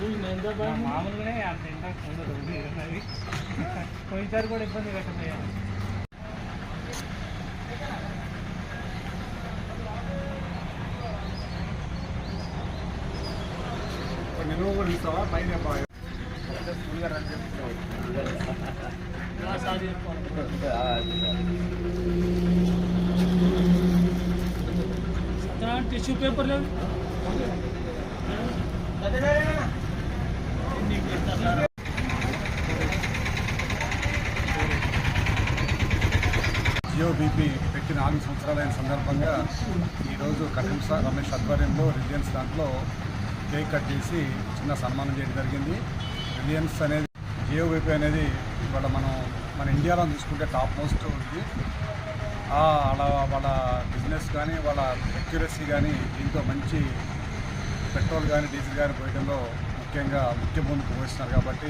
మామూలుగానే అంత ఇంట్రెస్ట్ ఉండదు పోయినసారి కూడా ఇబ్బంది పెట్టపోయా. నిలువ కూడా ఇస్తావా పైన టిష్యూ పేపర్ లేదు. జియో బీపీ పెట్టి 4 సంవత్సరాలైన సందర్భంగా ఈరోజు కఠిన రమేష్ ఆధ్వర్యంలో రిలయన్స్ దాంట్లో కేక్ కట్ చేసి చిన్న సన్మానం చేయడం జరిగింది. రిలయన్స్ అనేది జియో బీపీ అనేది ఇవాళ మన ఇండియాలో చూసుకుంటే టాప్ మోస్ట్ ఇది. వాళ్ళ బిజినెస్ కానీ వాళ్ళ అక్యురసీ కానీ దీంతో మంచి పెట్రోల్ కానీ డీజిల్ కానీ పోయడంలో ముఖ్య భూమికి పోయిస్తున్నారు. కాబట్టి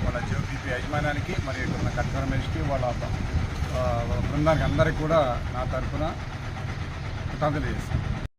వాళ్ళ జియో బీపీ యాజమాన్యానికి మరియు ఇక్కడ కట్న రమేష్కి వాళ్ళ బృందానికి అందరికీ కూడా నా తరఫున కృతజ్ఞతలు చేస్తాను.